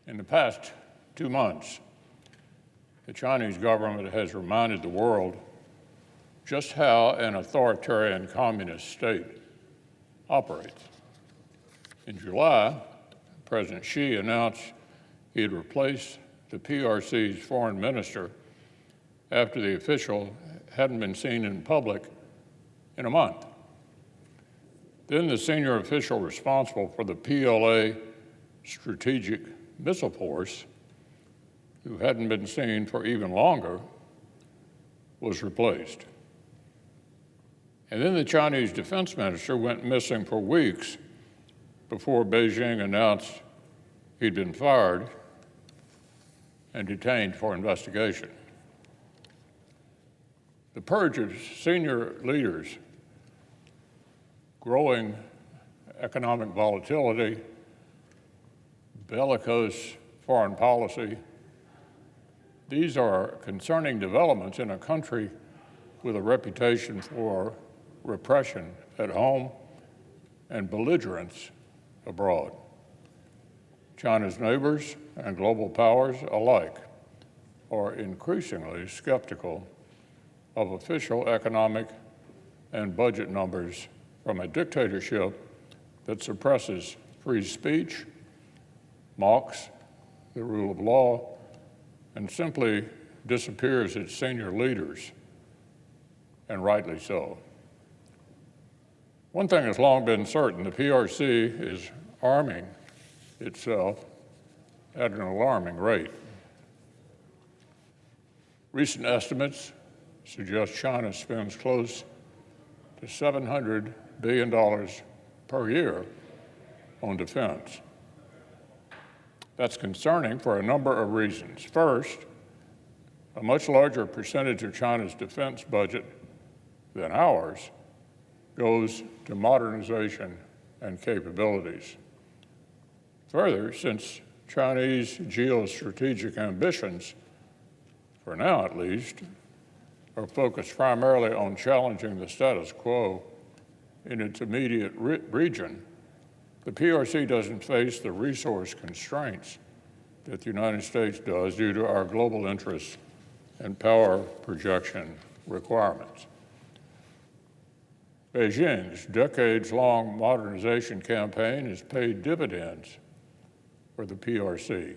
In the past 2 months, the Chinese government has reminded the world just how an authoritarian communist state operates. In July, President Xi announced he had replaced the PRC's foreign minister after the official hadn't been seen in public in a month. Then the senior official responsible for the PLA Strategic Missile Force, who hadn't been seen for even longer, was replaced. And then the Chinese defense minister went missing for weeks before Beijing announced he'd been fired and detained for investigation. The purge of senior leaders, growing economic volatility, bellicose foreign policy, these are concerning developments in a country with a reputation for repression at home and belligerence abroad. China's neighbors and global powers alike are increasingly skeptical of official economic and budget numbers from a dictatorship that suppresses free speech, mocks the rule of law, and simply disappears its senior leaders, and rightly so. One thing has long been certain: the PRC is arming itself at an alarming rate. Recent estimates suggest China spends close to $700 billion per year on defense. That's concerning for a number of reasons. First, a much larger percentage of China's defense budget than ours goes to modernization and capabilities. Further, since Chinese geostrategic ambitions, for now at least, are focused primarily on challenging the status quo in its immediate region, the PRC doesn't face the resource constraints that the United States does due to our global interests and power projection requirements. Beijing's decades-long modernization campaign has paid dividends for the PRC.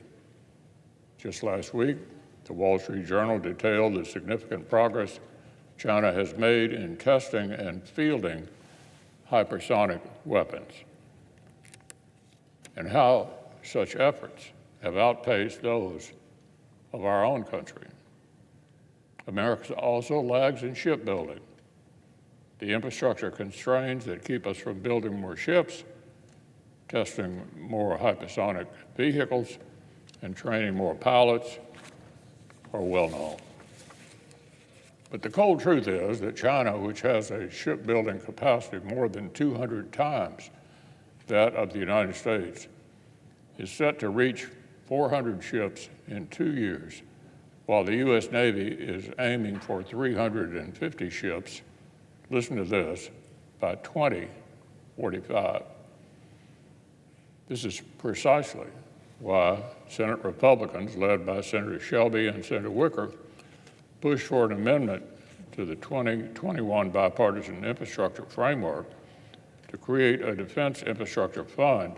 Just last week, the Wall Street Journal detailed the significant progress China has made in testing and fielding hypersonic weapons, and how such efforts have outpaced those of our own country. America also lags in shipbuilding. The infrastructure constraints that keep us from building more ships, testing more hypersonic vehicles, and training more pilots are well known. But the cold truth is that China, which has a shipbuilding capacity more than 200 times that of the United States, is set to reach 400 ships in 2 years, while the U.S. Navy is aiming for 350 ships, listen to this, by 2045. This is precisely why Senate Republicans, led by Senator Shelby and Senator Wicker, pushed for an amendment to the 2021 Bipartisan Infrastructure Framework to create a defense infrastructure fund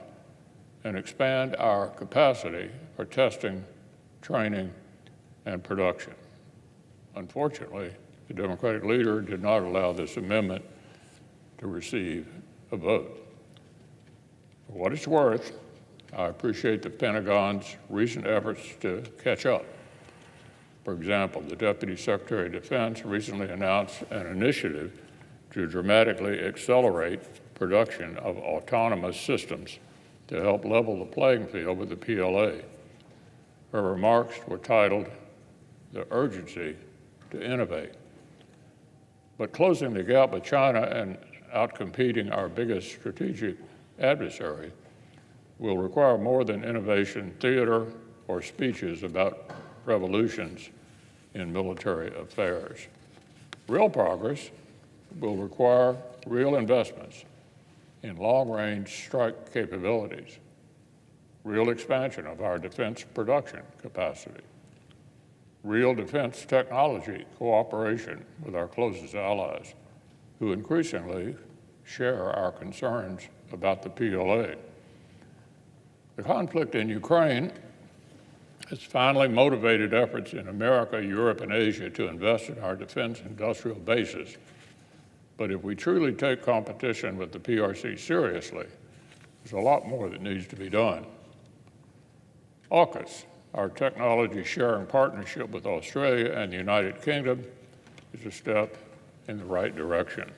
and expand our capacity for testing, training, and production. Unfortunately, the Democratic leader did not allow this amendment to receive a vote. For what it's worth, I appreciate the Pentagon's recent efforts to catch up. For example, the Deputy Secretary of Defense recently announced an initiative to dramatically accelerate production of autonomous systems to help level the playing field with the PLA. Her remarks were titled, "The Urgency to Innovate." But closing the gap with China and outcompeting our biggest strategic adversary will require more than innovation theater or speeches about revolutions in military affairs. Real progress will require real investments in long-range strike capabilities. real expansion of our defense production capacity, real defense technology cooperation with our closest allies, who increasingly share our concerns about the PLA. The conflict in Ukraine has finally motivated efforts in America, Europe, and Asia to invest in our defense industrial bases. But if we truly take competition with the PRC seriously, there's a lot more that needs to be done. AUKUS, our technology sharing partnership with Australia and the United Kingdom, is a step in the right direction.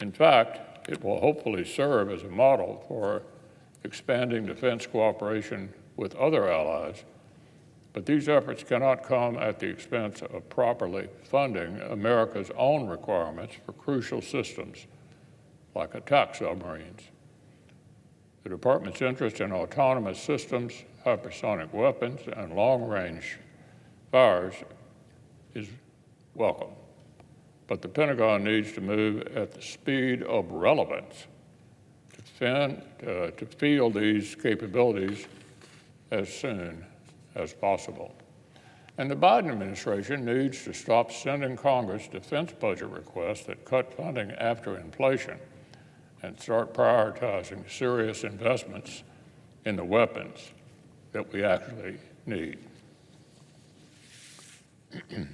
In fact, it will hopefully serve as a model for expanding defense cooperation with other allies, but these efforts cannot come at the expense of properly funding America's own requirements for crucial systems like attack submarines. The Department's interest in autonomous systems, hypersonic weapons, and long-range fires is welcome, but the Pentagon needs to move at the speed of relevance to field these capabilities as soon as possible. And the Biden administration needs to stop sending Congress defense budget requests that cut funding after inflation and start prioritizing serious investments in the weapons that we actually need.